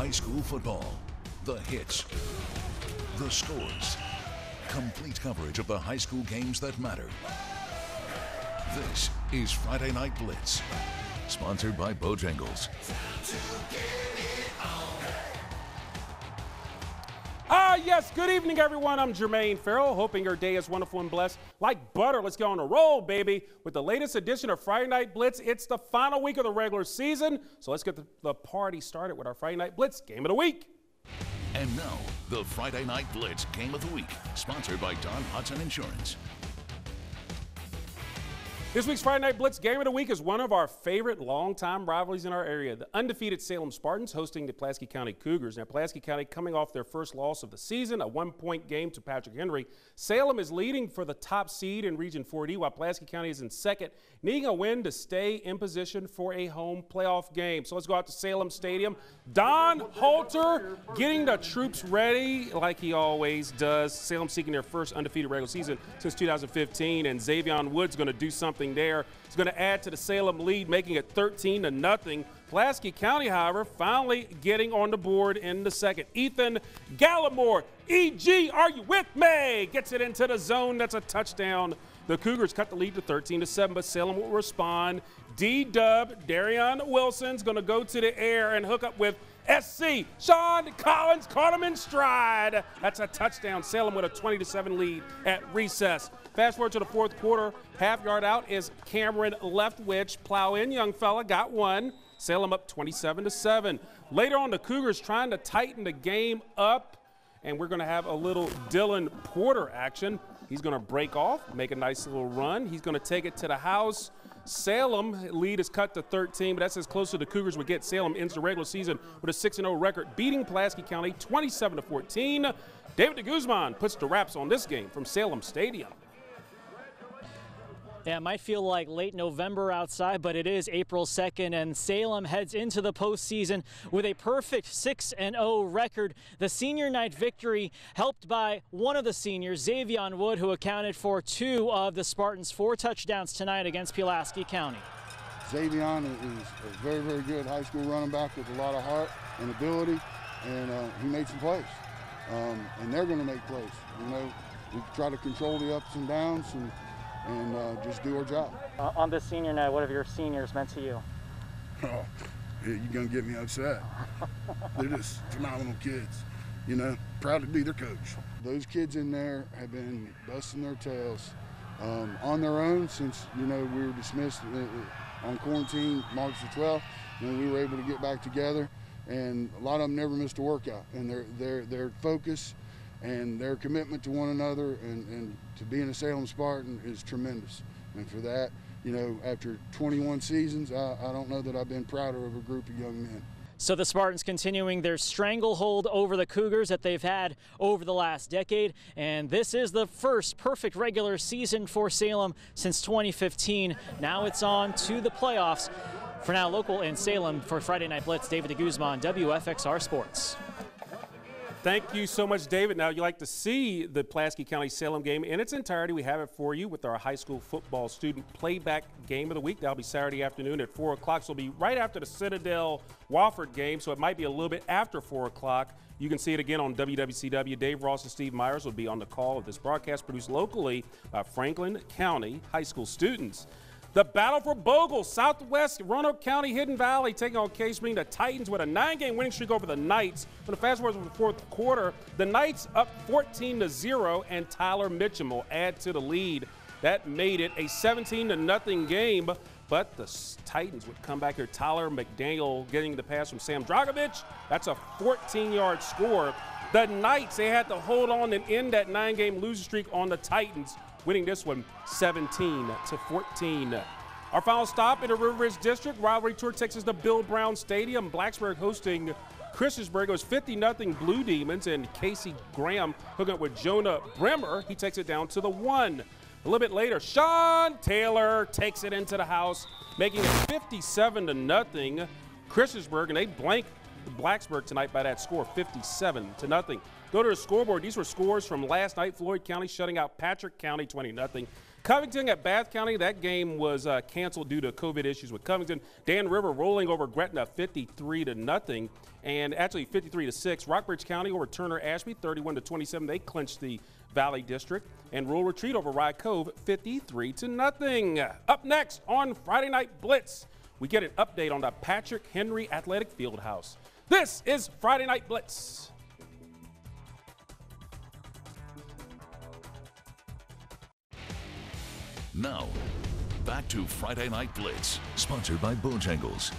high school football. The hits, the scores, complete coverage of the high school games that matter. This is Friday Night Blitz, sponsored by Bojangles. Yes, good evening, everyone. I'm Jermaine Ferrell, hoping your day is wonderful and blessed. Like butter, let's get on a roll, baby, with the latest edition of Friday Night Blitz. It's the final week of the regular season, so let's get the party started with our Friday Night Blitz Game of the Week. And now, the Friday Night Blitz Game of the Week, sponsored by Don Hudson Insurance. This week's Friday Night Blitz Game of the Week is one of our favorite longtime rivalries in our area. The undefeated Salem Spartans hosting the Pulaski County Cougars. Now, Pulaski County coming off their first loss of the season, a one-point game to Patrick Henry. Salem is leading for the top seed in Region 4D, while Pulaski County is in second, needing a win to stay in position for a home playoff game. So let's go out to Salem Stadium. Don Halter getting the troops ready like he always does. Salem seeking their first undefeated regular season since 2015, and Xavier Wood's going to do something there. He's going to add to the Salem lead, making it 13-0. Pulaski County, however, finally getting on the board in the second. Ethan Gallimore, EG, are you with me? Gets it into the zone. That's a touchdown. The Cougars cut the lead to 13-7, but Salem will respond. D-Dub, Darion Wilson's going to go to the air and hook up with SC. Sean Collins caught him in stride. That's a touchdown. Salem with a 20-7 lead at recess. Fast forward to the fourth quarter. Half yard out is Cameron Leftwich. Plow in, young fella, got one. Salem up 27-7. Later on, the Cougars trying to tighten the game up, and we're going to have a little Dylan Porter action. He's going to break off, make a nice little run. He's going to take it to the house. Salem lead is cut to 13, but that's as close as the Cougars would get. Salem ends the regular season with a 6-0 record, beating Pulaski County 27-14. David de Guzman puts the wraps on this game from Salem Stadium. Yeah, it might feel like late November outside, but it is April 2nd, and Salem heads into the postseason with a perfect 6-0 record. The senior night victory helped by one of the seniors, Xavier Wood, who accounted for 2 of the Spartans' 4 touchdowns tonight against Pulaski County. Xavier is a very, very good high school running back with a lot of heart and ability, and he made some plays. And they're going to make plays. You know, we try to control the ups and downs and just do our job. On this senior night, what have your seniors meant to you? Oh, you're going to get me upset. They're just phenomenal kids, you know, proud to be their coach. Those kids in there have been busting their tails on their own since, you know, we were dismissed on quarantine March the 12th, and we were able to get back together, and a lot of them never missed a workout, and their focus and their commitment to one another and to being a Salem Spartan is tremendous. And for that, you know, after 21 seasons, I don't know that I've been prouder of a group of young men. So the Spartans continuing their stranglehold over the Cougars that they've had over the last decade. And this is the first perfect regular season for Salem since 2015. Now it's on to the playoffs. For now, local in Salem for Friday Night Blitz, David de Guzman, WFXR Sports. Thank you so much, David. Now, you like to see the Pulaski County Salem game in its entirety. We have it for you with our high school football student playback game of the week. That'll be Saturday afternoon at 4 o'clock. So it'll be right after the Citadel-Wofford game, so it might be a little bit after 4 o'clock. You can see it again on WWCW. Dave Ross and Steve Myers will be on the call of this broadcast produced locally by Franklin County high school students. The battle for Bogle, Southwest Roanoke County, Hidden Valley taking on Case Green. The Titans with a 9-game winning streak over the Knights. When the fast forward to the fourth quarter, the Knights up 14-0, and Tyler Mitchum will add to the lead. That made it a 17-0 game, but the Titans would come back here. Tyler McDaniel getting the pass from Sam Dragovich. That's a 14-yard score. The Knights, they had to hold on and end that 9-game losing streak on the Titans, winning this one 17-14. Our final stop in the River Ridge District rivalry tour takes us to Bill Brown Stadium. Blacksburg hosting Christiansburg. It was 50-0 Blue Demons, and Casey Graham hooking up with Jonah Bremer. He takes it down to the 1. A little bit later, Sean Taylor takes it into the house, making it 57-0 Christiansburg, and they blank Blacksburg tonight by that score, 57-0. Go to the scoreboard. These were scores from last night. Floyd County shutting out Patrick County 20-0. Covington at Bath County, that game was canceled due to COVID issues with Covington. Dan River rolling over Gretna 53-0, and actually 53-6. Rockbridge County over Turner Ashby 31-27. They clinched the Valley District. And Rural Retreat over Rye Cove 53-0. Up next on Friday Night Blitz, we get an update on the Patrick Henry Athletic Fieldhouse. This is Friday Night Blitz. Now, back to Friday Night Blitz, sponsored by Bojangles.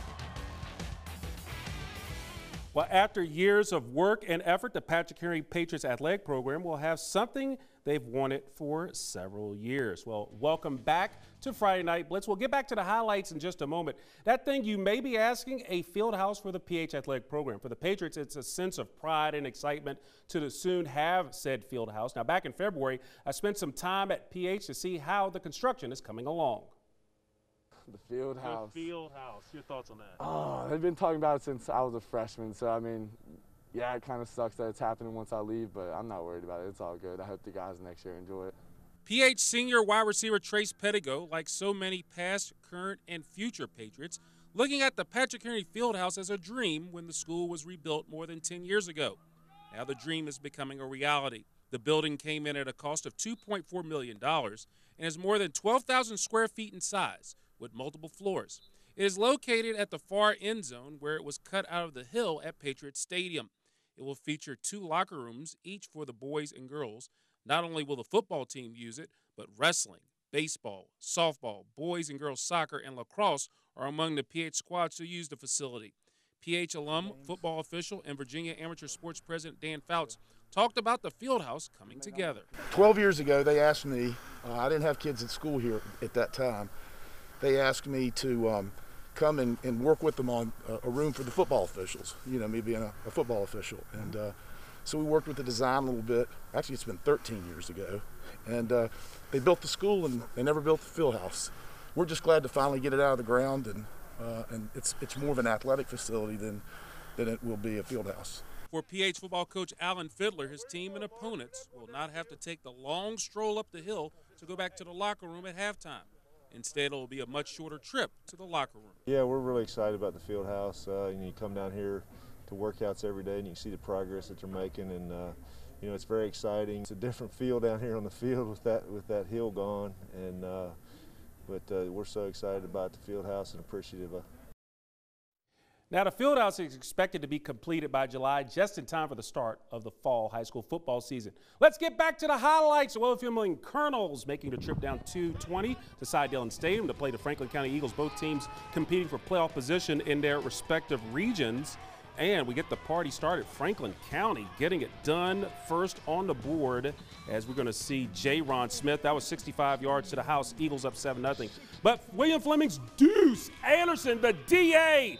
Well, after years of work and effort, the Patrick Henry Patriots Athletic Program will have something they've wanted for several years. Well, welcome back to Friday Night Blitz. We'll get back to the highlights in just a moment. That thing you may be asking, a field house for the PH Athletic Program. For the Patriots, it's a sense of pride and excitement to soon have said field house. Now, back in February, I spent some time at PH to see how the construction is coming along. The field house. The field house. Your thoughts on that? Oh, they've been talking about it since I was a freshman. So, I mean, yeah, it kind of sucks that it's happening once I leave, but I'm not worried about it. It's all good. I hope the guys next year enjoy it. PH senior wide receiver Trace Pettigo, like so many past, current, and future Patriots, looking at the Patrick Henry Fieldhouse as a dream when the school was rebuilt more than 10 years ago. Now the dream is becoming a reality. The building came in at a cost of $2.4 million and is more than 12,000 square feet in size, with multiple floors. It is located at the far end zone where it was cut out of the hill at Patriots Stadium. It will feature 2 locker rooms, each for the boys and girls. Not only will the football team use it, but wrestling, baseball, softball, boys and girls soccer, and lacrosse are among the PH squads to use the facility. PH alum, football official, and Virginia Amateur Sports President Dan Fouts talked about the fieldhouse coming together. 12 years ago, they asked me, I didn't have kids at school here at that time, they asked me to come and work with them on a room for the football officials, you know, me being a football official. And so we worked with the design a little bit. Actually, it's been 13 years ago. And they built the school, and they never built the field house. We're just glad to finally get it out of the ground, and it's more of an athletic facility than it will be a field house. For PH football coach Alan Fiddler, his team and opponents will not have to take the long stroll up the hill to go back to the locker room at halftime. Instead, it will be a much shorter trip to the locker room. Yeah, we're really excited about the field house. You come down here to workouts every day, and you can see the progress that they're making, and you know, it's very exciting. It's a different feel down here on the field with that hill gone, and but we're so excited about the field house and appreciative of. Now, the field house is expected to be completed by July, just in time for the start of the fall high school football season. Let's get back to the highlights. The William Colonels making the trip down 220 to Cy Dillon Stadium to play the Franklin County Eagles, both teams competing for playoff position in their respective regions. And we get the party started. Franklin County getting it done first on the board as we're going to see J. Ron Smith. That was 65 yards to the house. Eagles up 7-0. But William Fleming's Deuce Anderson, the DA,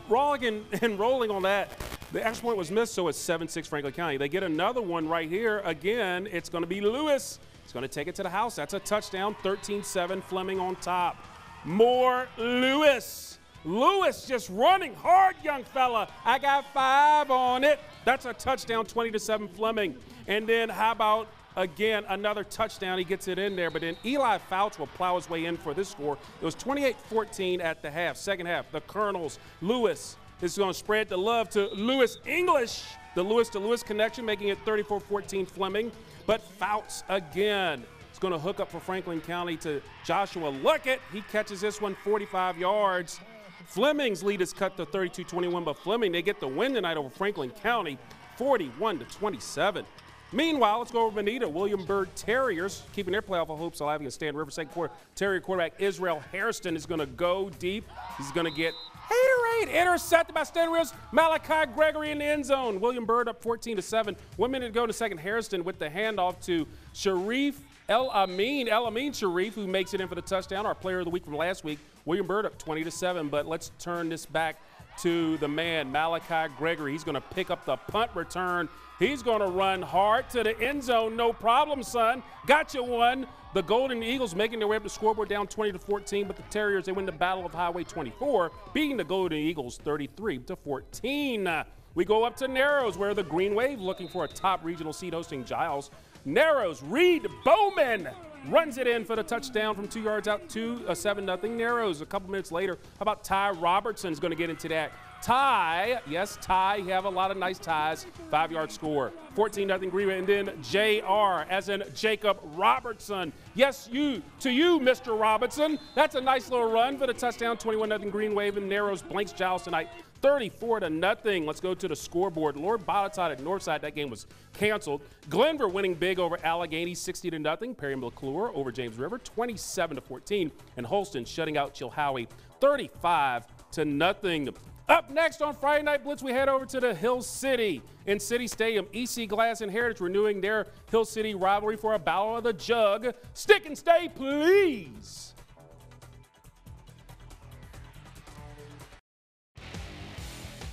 rolling and rolling on that. The extra point was missed, so it's 7-6 Franklin County. They get another one right here. Again, it's going to be Lewis. He's going to take it to the house. That's a touchdown. 13-7 Fleming on top. More Lewis. Lewis just running hard, young fella. I got 5 on it. That's a touchdown, 20-7 Fleming. And then how about, again, another touchdown. He gets it in there, but then Eli Fouts will plow his way in for this score. It was 28-14 at the half. Second half, the Colonels, Lewis is going to spread the love to Lewis English. The Lewis to Lewis connection, making it 34-14 Fleming. But Fouts again is going to hook up for Franklin County to Joshua Luckett. He catches this one 45 yards. Fleming's lead is cut to 32-21, but Fleming, they get the win tonight over Franklin County, 41-27. Meanwhile, let's go over Bonita. William Byrd Terriers keeping their playoff hopes alive against Stand River. Second quarter, Terrier quarterback Israel Hairston is going to go deep. He's going to get haterade intercepted by Stand River's Malachi Gregory in the end zone. William Byrd up 14-7. 1 minute to go in the second. Hairston with the handoff to Sharif El-Amin Sharif, who makes it in for the touchdown, our player of the week from last week. William Byrd up 20-7, but let's turn this back to the man, Malachi Gregory. He's going to pick up the punt return. He's going to run hard to the end zone. No problem, son. Got you one. The Golden Eagles making their way up the scoreboard down 20-14, but the Terriers, they win the Battle of Highway 24, beating the Golden Eagles 33-14. We go up to Narrows, where the Green Wave looking for a top regional seed hosting Giles. Narrows, Reed Bowman runs it in for the touchdown from 2 yards out to a 7-0 Narrows. A couple minutes later, how about Ty Robertson's going to get into that. Ty, yes, Ty, you have a lot of nice ties, 5-yard score. 14-0 Greenway, and then JR, as in Jacob Robertson. Yes, you, Mr. Robinson. That's a nice little run for the touchdown, 21-0 Green Wave, and Narrows blanks Giles tonight, 34-0. Let's go to the scoreboard. Lord Botetourt at Northside, that game was canceled. Glenver winning big over Allegheny, 60-0. Perry McClure over James River, 27-14. And Holston shutting out Chilhowie, 35-0. Up next on Friday Night Blitz, we head over to the Hill City in City Stadium. EC Glass and Heritage renewing their Hill City rivalry for a battle of the jug. Stick and stay, please.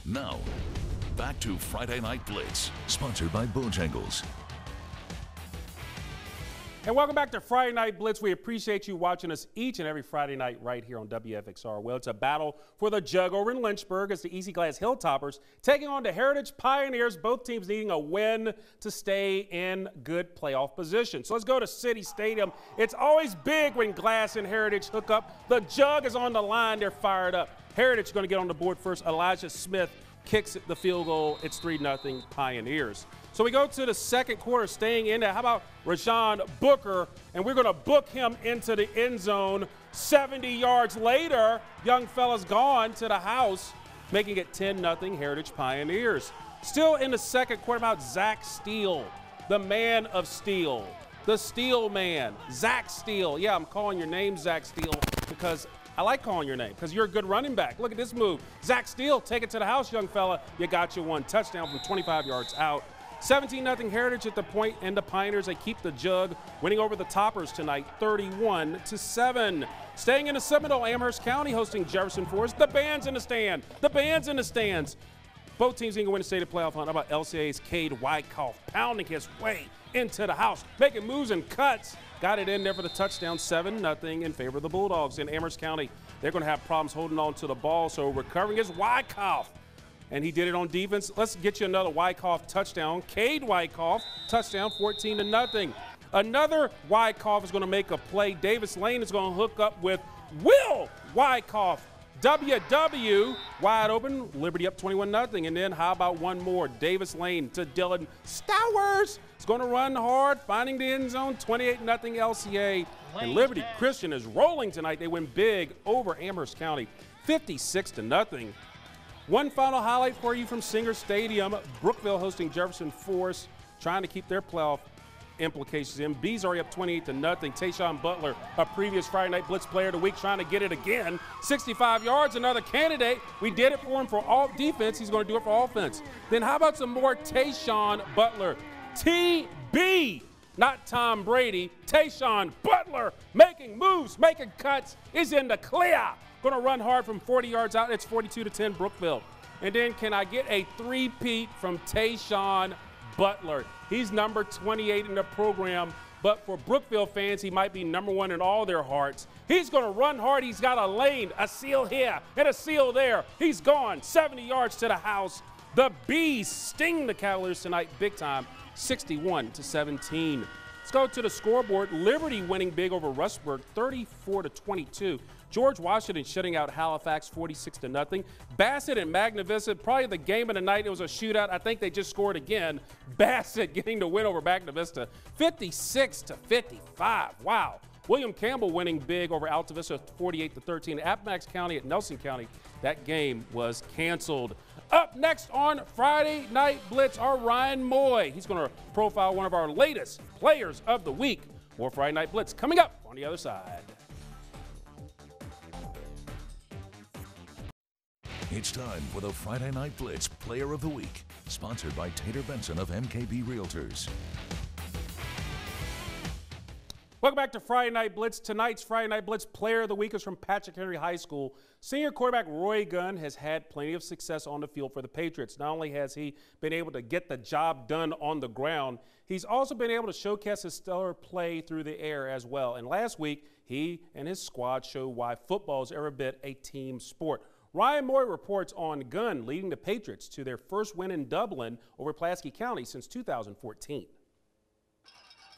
Now, back to Friday Night Blitz, sponsored by Bojangles. And welcome back to Friday Night Blitz. We appreciate you watching us each and every Friday night right here on WFXR. Well, it's a battle for the jug over in Lynchburg as the EC Glass Hilltoppers taking on the Heritage Pioneers, both teams needing a win to stay in good playoff position. So let's go to City Stadium. It's always big when Glass and Heritage hook up. The jug is on the line. They're fired up. Heritage is going to get on the board first. Elijah Smith kicks the field goal. It's 3-0 Pioneers. So we go to the second quarter, staying in there. How about Rajon Booker? And we're going to book him into the end zone. 70 yards later, young fella's gone to the house, making it 10-0 Heritage Pioneers. Still in the second quarter, about Zach Steele, the man of steel, the steel man, Zach Steele. Yeah, I'm calling your name Zach Steele because I like calling your name because you're a good running back. Look at this move. Zach Steele, take it to the house, young fella. You got your one touchdown from 25 yards out. 17-0 Heritage at the point, and the Pioneers, they keep the jug, winning over the Toppers tonight, 31-7. Staying in the Seminole, Amherst County hosting Jefferson Forest. The band's in the stand. The band's in the stands. Both teams going to win the state playoff hunt. How about LCA's Cade Wyckoff pounding his way into the house, making moves and cuts. Got it in there for the touchdown, 7-0 in favor of the Bulldogs. In Amherst County, they're going to have problems holding on to the ball, so recovering is Wyckoff. And he did it on defense. Let's get you another Wyckoff touchdown. Cade Wyckoff, touchdown, 14-0. Another Wyckoff is going to make a play. Davis Lane is going to hook up with Will Wyckoff. WW, wide open, Liberty up 21-0. And then how about one more? Davis Lane to Dylan Stowers. It's going to run hard, finding the end zone, 28-0 LCA. And Liberty Christian is rolling tonight. They win big over Amherst County, 56-0. One final highlight for you from Singer Stadium. Brookville hosting Jefferson Forest, trying to keep their playoff implications in. Bees already up 28-0. Tayshawn Butler, a previous Friday Night Blitz Player of the Week, trying to get it again. 65 yards, another candidate. We did it for him for all defense. He's going to do it for offense. Then how about some more Tayshawn Butler? TB, not Tom Brady. Tayshawn Butler making moves, making cuts, is in the clear. Going to run hard from 40 yards out. It's 42-10 Brookville. And then can I get a three-peat from Tayshawn Butler? He's number 28 in the program, but for Brookville fans, he might be number one in all their hearts. He's going to run hard. He's got a lane, a seal here, and a seal there. He's gone 70 yards to the house. The Bees sting the Cavaliers tonight big time, 61-17. Let's go to the scoreboard. Liberty winning big over Rustburg, 34-22. George Washington shutting out Halifax, 46-0. Bassett and Magnificent, probably the game of the night. It was a shootout. I think they just scored again. Bassett getting the win over Magna-Vista, 56-55. Wow. William Campbell winning big over Alta Vista, 48-13. Appomattox County at Nelson County, that game was canceled. Up next on Friday Night Blitz, our Ryan Moy. He's going to profile one of our latest players of the week. More Friday Night Blitz coming up on the other side. It's time for the Friday Night Blitz Player of the Week, sponsored by Tater Benson of MKB Realtors. Welcome back to Friday Night Blitz. Tonight's Friday Night Blitz Player of the Week is from Patrick Henry High School. Senior quarterback Roy Gunn has had plenty of success on the field for the Patriots. Not only has he been able to get the job done on the ground, he's also been able to showcase his stellar play through the air as well. And last week, he and his squad showed why football is every bit a team sport. Ryan Moy reports on Gunn leading the Patriots to their first win in Dublin over Pulaski County since 2014.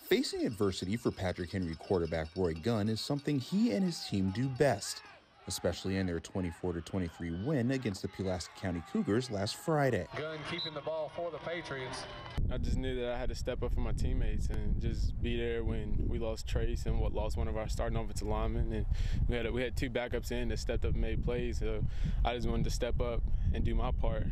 Facing adversity for Patrick Henry quarterback Roy Gunn is something he and his team do best, especially in their 24-23 win against the Pulaski County Cougars last Friday. Gunn keeping the ball for the Patriots. I just knew that I had to step up for my teammates and just be there when we lost Trace and lost one of our starting offensive linemen. And we had two backups in that stepped up and made plays, so I just wanted to step up and do my part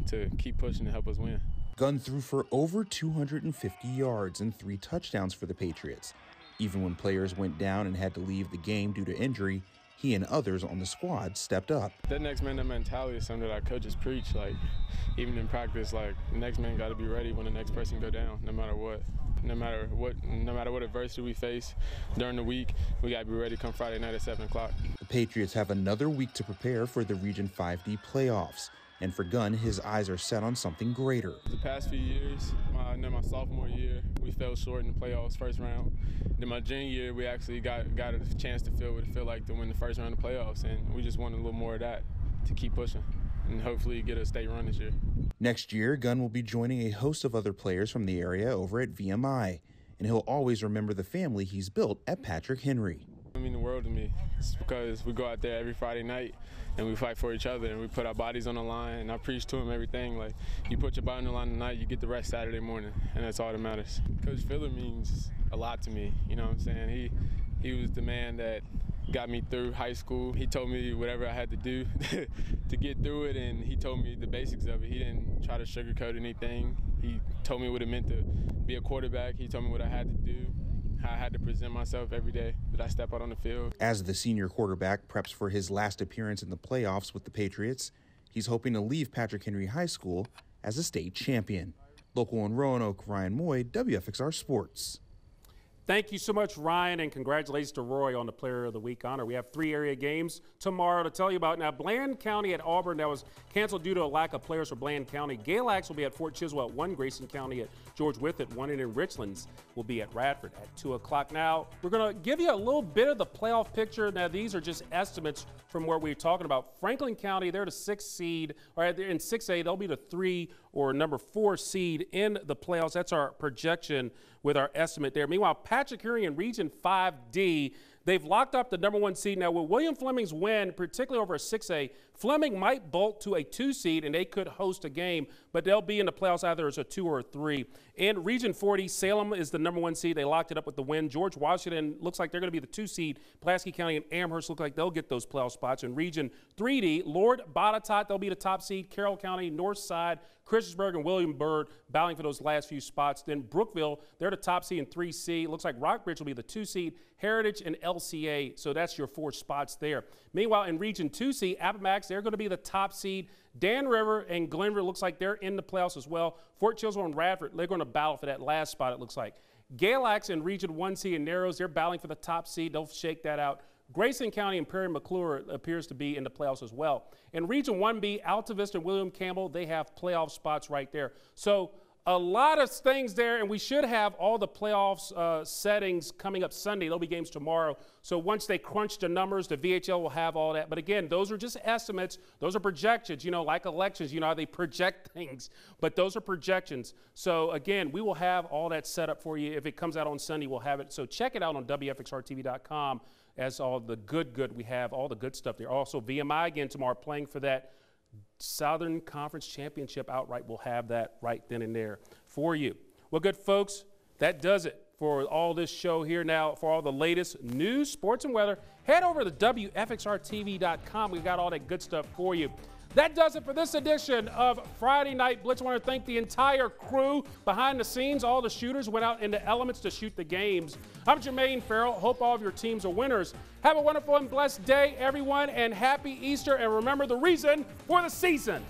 to keep pushing to help us win. Gunn threw for over 250 yards and 3 touchdowns for the Patriots. Even when players went down and had to leave the game due to injury, he and others on the squad stepped up. That next man, that mentality is something that our coaches preach. Like, even in practice, like, the next man got to be ready when the next person go down, no matter what. No matter what adversity we face during the week, we got to be ready come Friday night at 7 o'clock. The Patriots have another week to prepare for the Region 5D playoffs. And for Gunn, his eyes are set on something greater. The past few years, my sophomore year, we fell short in the playoffs first round. Then my junior year, we actually got a chance to feel what it felt like to win the first round of playoffs, and we just wanted a little more of that to keep pushing and hopefully get a state run this year. Next year, Gunn will be joining a host of other players from the area over at VMI, and he'll always remember the family he's built at Patrick Henry. It means the world to me. It's because we go out there every Friday night and we fight for each other and we put our bodies on the line, and I preach to him everything. Like, you put your body on the line tonight, you get the rest Saturday morning, and that's all that matters. Coach Filler means a lot to me, you know what I'm saying? He was the man that got me through high school. He told me whatever I had to do to get through it, and he told me the basics of it. He didn't try to sugarcoat anything. He told me what it meant to be a quarterback. He told me what I had to do, how I had to present myself every day that I step out on the field. As the senior quarterback preps for his last appearance in the playoffs with the Patriots, he's hoping to leave Patrick Henry High School as a state champion. Local in Roanoke, Ryan Moy, WFXR Sports. Thank you so much, Ryan, and congratulations to Roy on the Player of the Week honor. We have 3 area games tomorrow to tell you about. Now, Bland County at Auburn, that was canceled due to a lack of players for Bland County. Galax will be at Fort Chiswell at 1, Grayson County at George Wythe at 1, and then Richlands will be at Radford at 2 o'clock. Now, we're going to give you a little bit of the playoff picture. Now, these are just estimates from where we're talking about. Franklin County, they're the 6th seed, or in 6A, they'll be the 3 or number 4 seed in the playoffs. That's our projection with our estimate there. Meanwhile, Patrick Henry in Region 5D, they've locked up the number 1 seed. Now, with William Fleming's win, particularly over a 6A, Fleming might bolt to a 2 seed, and they could host a game, but they'll be in the playoffs either as a 2 or a 3. In Region 40, Salem is the number 1 seed. They locked it up with the win. George Washington looks like they're going to be the 2 seed. Pulaski County and Amherst look like they'll get those playoff spots. In Region 3D, Lord Botetourt, they'll be the top seed. Carroll County, Northside, Christiansburg, and Williamsburg battling for those last few spots. Then Brookville, they're the top seed in 3C. Looks like Rockbridge will be the 2 seed. Heritage and LCA, so that's your 4 spots there. Meanwhile, in Region 2C, Appomattox, they're going to be the top seed. Dan River and Glenville looks like they're in the playoffs as well. Fort Chiswell and Radford, they're going to battle for that last spot, it looks like. Galax in Region 1C and Narrows, they're battling for the top seed. They'll shake that out. Grayson County and Perry McClure appears to be in the playoffs as well. In Region 1B, Alta Vista and William Campbell, they have playoff spots right there. So a lot of things there, and we should have all the playoffs settings coming up Sunday. There'll be games tomorrow. So once they crunch the numbers, the VHL will have all that. But again, those are just estimates. Those are projections, you know, like elections, you know how they project things. But those are projections. So again, we will have all that set up for you. If it comes out on Sunday, we'll have it. So check it out on WFXRTV.com as all the good we have, all the good stuff there. Also, VMI again tomorrow playing for that Southern Conference Championship outright. We'll have that right then and there for you. Well, good folks, that does it for all this show here. Now, for all the latest news, sports, and weather, head over to WFXRTV.com. We've got all that good stuff for you. That does it for this edition of Friday Night Blitz. I want to thank the entire crew behind the scenes. All the shooters went out into elements to shoot the games. I'm Jermaine Ferrell. Hope all of your teams are winners. Have a wonderful and blessed day, everyone, and happy Easter. And remember the reason for the season.